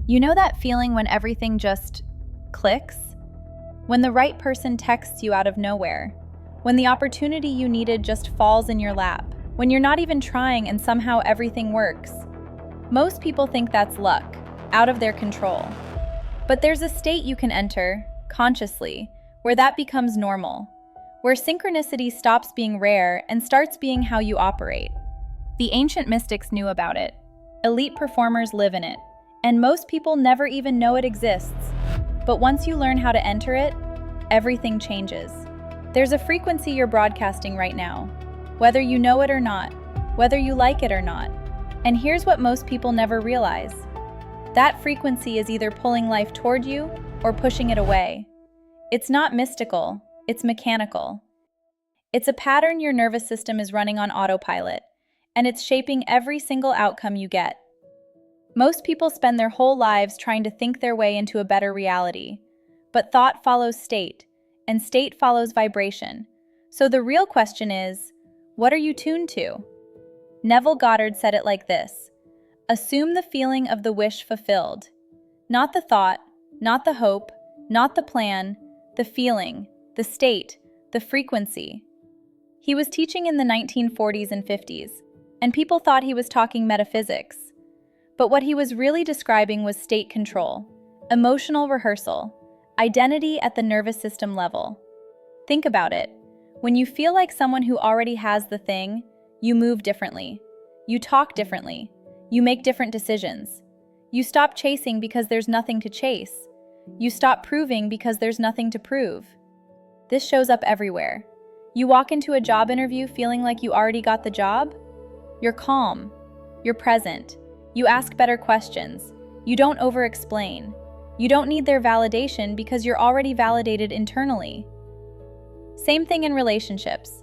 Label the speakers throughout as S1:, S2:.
S1: You know that feeling when everything just clicks? When the right person texts you out of nowhere? When the opportunity you needed just falls in your lap? When you're not even trying and somehow everything works? Most people think that's luck, out of their control. But there's a state you can enter, consciously, where that becomes normal, where synchronicity stops being rare and starts being how you operate. The ancient mystics knew about it. Elite performers live in it, and most people never even know it exists. But once you learn how to enter it, everything changes. There's a frequency you're broadcasting right now, whether you know it or not, whether you like it or not. And here's what most people never realize. That frequency is either pulling life toward you or pushing it away. It's not mystical, it's mechanical. It's a pattern your nervous system is running on autopilot, and it's shaping every single outcome you get. Most people spend their whole lives trying to think their way into a better reality, but thought follows state, and state follows vibration. So the real question is, what are you tuned to? Neville Goddard said it like this: assume the feeling of the wish fulfilled. Not the thought, not the hope, not the plan, the feeling, the state, the frequency. He was teaching in the 1940s and 50s, and people thought he was talking metaphysics. But what he was really describing was state control, emotional rehearsal, identity at the nervous system level. Think about it. When you feel like someone who already has the thing, you move differently. You talk differently. You make different decisions. You stop chasing because there's nothing to chase. You stop proving because there's nothing to prove. This shows up everywhere. You walk into a job interview feeling like you already got the job? You're calm. You're present. You ask better questions. You don't over-explain. You don't need their validation because you're already validated internally. Same thing in relationships.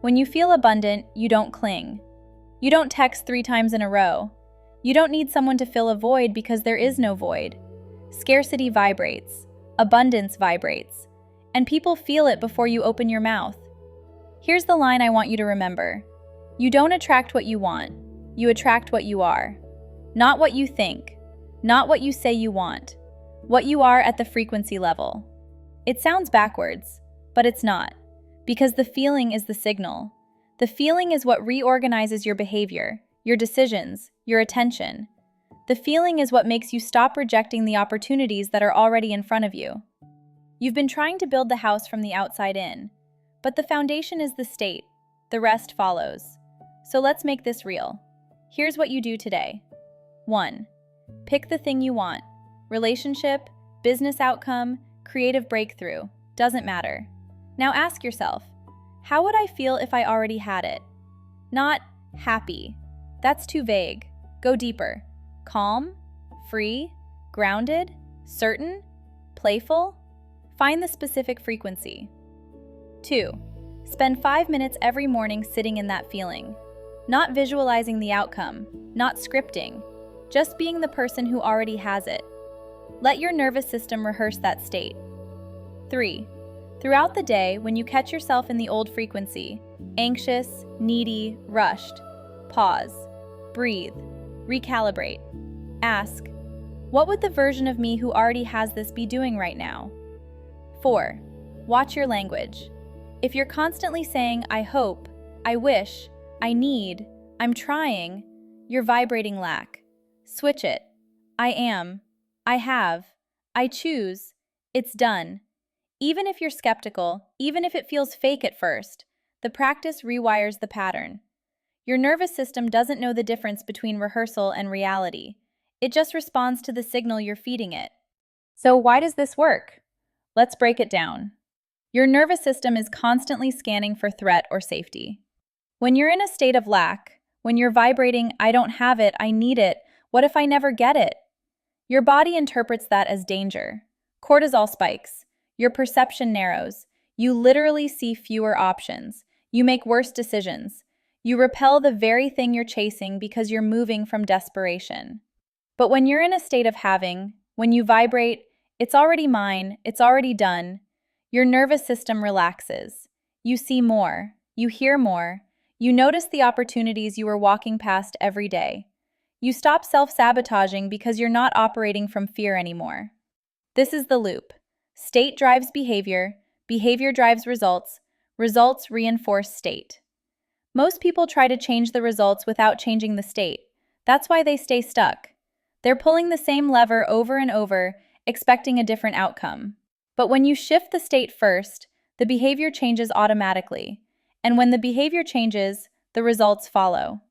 S1: When you feel abundant, you don't cling. You don't text 3 times in a row. You don't need someone to fill a void because there is no void. Scarcity vibrates. Abundance vibrates. And people feel it before you open your mouth. Here's the line I want you to remember. You don't attract what you want. You attract what you are. Not what you think. Not what you say you want. What you are at the frequency level. It sounds backwards, but it's not. Because the feeling is the signal. The feeling is what reorganizes your behavior, your decisions, your attention. The feeling is what makes you stop rejecting the opportunities that are already in front of you. You've been trying to build the house from the outside in, but the foundation is the state. The rest follows. So let's make this real. Here's what you do today. 1. Pick the thing you want. Relationship, business outcome, creative breakthrough. Doesn't matter. Now ask yourself, how would I feel if I already had it? Not happy. That's too vague. Go deeper. Calm, free, grounded, certain, playful. Find the specific frequency. 2. Spend 5 minutes every morning sitting in that feeling. Not visualizing the outcome, not scripting, just being the person who already has it. Let your nervous system rehearse that state. 3. Throughout the day, when you catch yourself in the old frequency, anxious, needy, rushed, pause, breathe, recalibrate. Ask, what would the version of me who already has this be doing right now? 4. Watch your language. If you're constantly saying, I hope, I wish, I need, I'm trying, you're vibrating lack. Switch it. I am, I have, I choose, it's done. Even if you're skeptical, even if it feels fake at first, the practice rewires the pattern. Your nervous system doesn't know the difference between rehearsal and reality. It just responds to the signal you're feeding it. So why does this work? Let's break it down. Your nervous system is constantly scanning for threat or safety. When you're in a state of lack, when you're vibrating, I don't have it, I need it, what if I never get it? Your body interprets that as danger. Cortisol spikes. Your perception narrows. You literally see fewer options. You make worse decisions. You repel the very thing you're chasing because you're moving from desperation. But when you're in a state of having, when you vibrate, it's already mine, it's already done, your nervous system relaxes. You see more. You hear more. You notice the opportunities you were walking past every day. You stop self-sabotaging because you're not operating from fear anymore. This is the loop. State drives behavior, behavior drives results, results reinforce state. Most people try to change the results without changing the state. That's why they stay stuck. They're pulling the same lever over and over, expecting a different outcome. But when you shift the state first, the behavior changes automatically. And when the behavior changes, the results follow.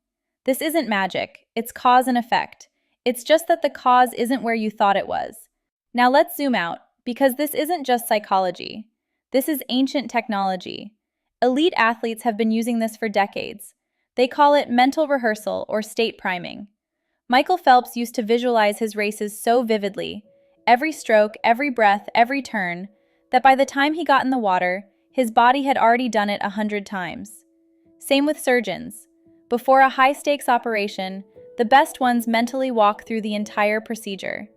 S1: This isn't magic, it's cause and effect. It's just that the cause isn't where you thought it was. Now let's zoom out, because this isn't just psychology. This is ancient technology. Elite athletes have been using this for decades. They call it mental rehearsal or state priming. Michael Phelps used to visualize his races so vividly, every stroke, every breath, every turn, that by the time he got in the water, his body had already done it 100 times. Same with surgeons. Before a high-stakes operation, the best ones mentally walk through the entire procedure.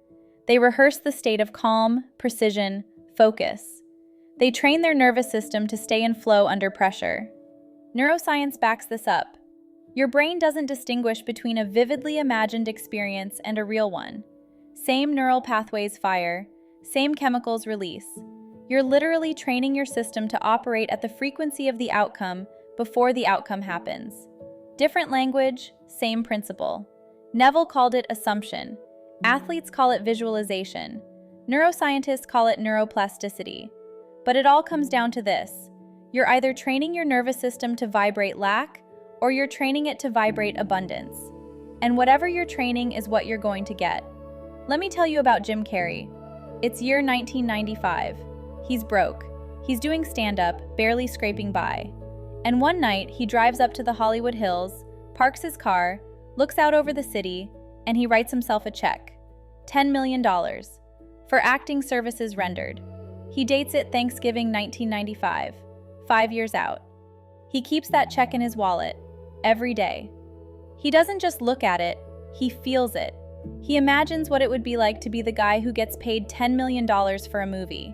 S1: They rehearse the state of calm, precision, focus. They train their nervous system to stay in flow under pressure. Neuroscience backs this up. Your brain doesn't distinguish between a vividly imagined experience and a real one. Same neural pathways fire, same chemicals release. You're literally training your system to operate at the frequency of the outcome before the outcome happens. Different language, same principle. Neville called it assumption. Athletes call it visualization. Neuroscientists call it neuroplasticity. But it all comes down to this. You're either training your nervous system to vibrate lack, or you're training it to vibrate abundance. And whatever you're training is what you're going to get. Let me tell you about Jim Carrey. It's year 1995. He's broke. He's doing stand-up, barely scraping by. And one night, he drives up to the Hollywood Hills, parks his car, looks out over the city, and he writes himself a check. $10 million. For acting services rendered. He dates it Thanksgiving 1995, 5 years out. He keeps that check in his wallet, every day. He doesn't just look at it, he feels it. He imagines what it would be like to be the guy who gets paid $10 million for a movie.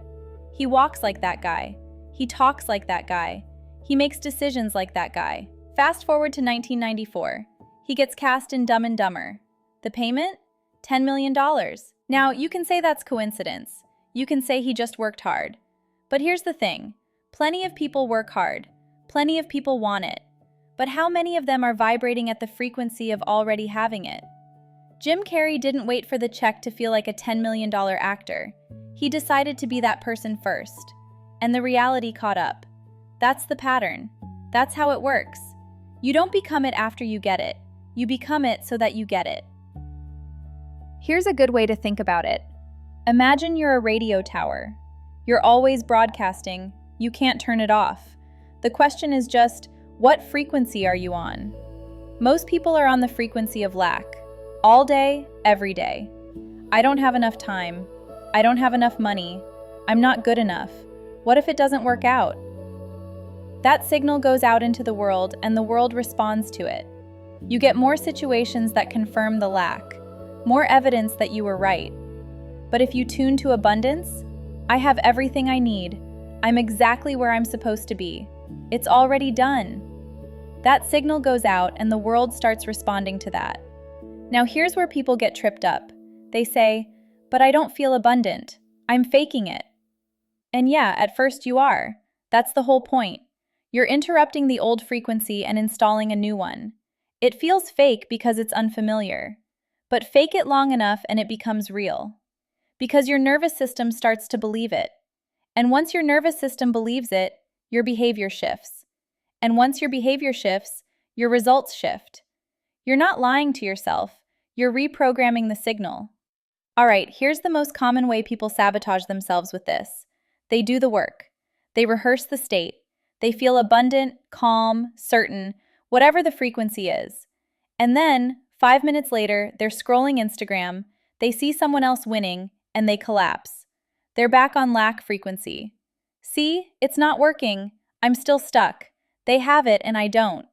S1: He walks like that guy. He talks like that guy. He makes decisions like that guy. Fast forward to 1994. He gets cast in Dumb and Dumber. The payment? $10 million. Now, you can say that's coincidence. You can say he just worked hard. But here's the thing. Plenty of people work hard. Plenty of people want it. But how many of them are vibrating at the frequency of already having it? Jim Carrey didn't wait for the check to feel like a $10 million actor. He decided to be that person first. And the reality caught up. That's the pattern. That's how it works. You don't become it after you get it. You become it so that you get it. Here's a good way to think about it. Imagine you're a radio tower. You're always broadcasting. You can't turn it off. The question is just, what frequency are you on? Most people are on the frequency of lack. All day, every day. I don't have enough time. I don't have enough money. I'm not good enough. What if it doesn't work out? That signal goes out into the world and the world responds to it. You get more situations that confirm the lack, more evidence that you were right. But if you tune to abundance, I have everything I need. I'm exactly where I'm supposed to be. It's already done. That signal goes out and the world starts responding to that. Now here's where people get tripped up. They say, but I don't feel abundant. I'm faking it. And yeah, at first you are. That's the whole point. You're interrupting the old frequency and installing a new one. It feels fake because it's unfamiliar. But fake it long enough and it becomes real. Because your nervous system starts to believe it. And once your nervous system believes it, your behavior shifts. And once your behavior shifts, your results shift. You're not lying to yourself. You're reprogramming the signal. All right, here's the most common way people sabotage themselves with this. They do the work. They rehearse the state. They feel abundant, calm, certain, whatever the frequency is. And then, 5 minutes later, they're scrolling Instagram, they see someone else winning, and they collapse. They're back on lack frequency. See, it's not working. I'm still stuck. They have it and I don't.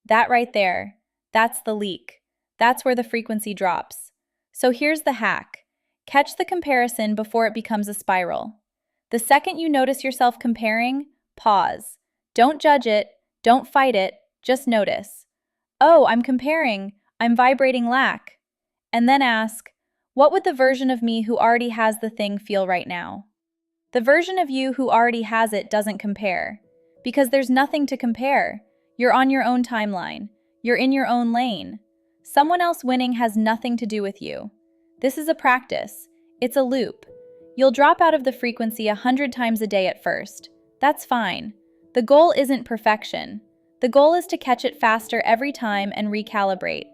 S1: That right there, that's the leak. That's where the frequency drops. So here's the hack. Catch the comparison before it becomes a spiral. The second you notice yourself comparing, pause. Don't judge it, don't fight it, just notice. Oh, I'm comparing. I'm vibrating lack. and then ask, what would the version of me who already has the thing feel right now? The version of you who already has it doesn't compare, because there's nothing to compare. You're on your own timeline. You're in your own lane. Someone else winning has nothing to do with you. This is a practice. It's a loop. You'll drop out of the frequency 100 times a day at first. That's fine. The goal isn't perfection. The goal is to catch it faster every time and recalibrate.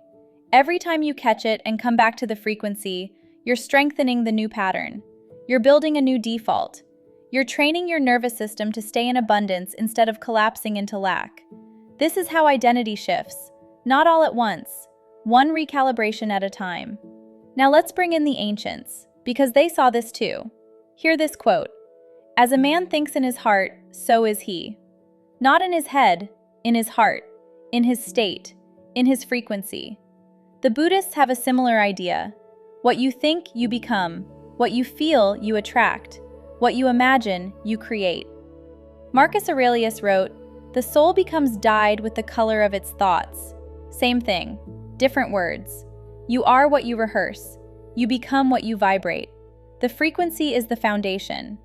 S1: Every time you catch it and come back to the frequency, you're strengthening the new pattern. You're building a new default. You're training your nervous system to stay in abundance instead of collapsing into lack. This is how identity shifts, not all at once, one recalibration at a time. Now let's bring in the ancients, because they saw this too. Hear this quote: "As a man thinks in his heart, so is he." Not in his head, in his heart, in his state, in his frequency. The Buddhists have a similar idea. What you think, you become. What you feel, you attract. What you imagine, you create. Marcus Aurelius wrote, "The soul becomes dyed with the color of its thoughts." Same thing, different words. You are what you rehearse. You become what you vibrate. The frequency is the foundation.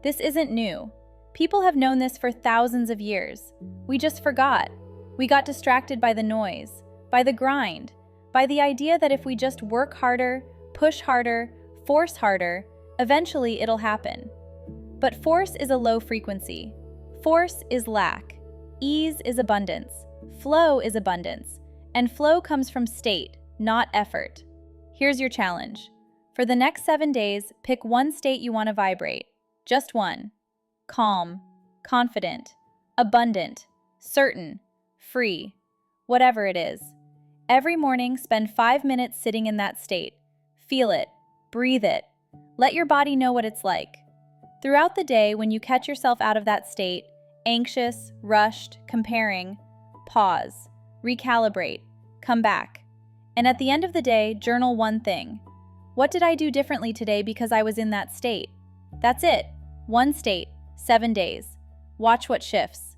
S1: This isn't new. People have known this for thousands of years. We just forgot. We got distracted by the noise, by the grind, by the idea that if we just work harder, push harder, force harder, eventually it'll happen. But force is a low frequency. Force is lack. Ease is abundance. Flow is abundance. And flow comes from state, not effort. Here's your challenge. For the next 7 days, pick one state you want to vibrate. Just one. Calm, confident, abundant, certain, free, whatever it is. Every morning, spend 5 minutes sitting in that state. Feel it, breathe it. Let your body know what it's like. Throughout the day, when you catch yourself out of that state, anxious, rushed, comparing, pause, recalibrate, come back. And at the end of the day, journal one thing. What did I do differently today because I was in that state? That's it. One state, 7 days. Watch what shifts.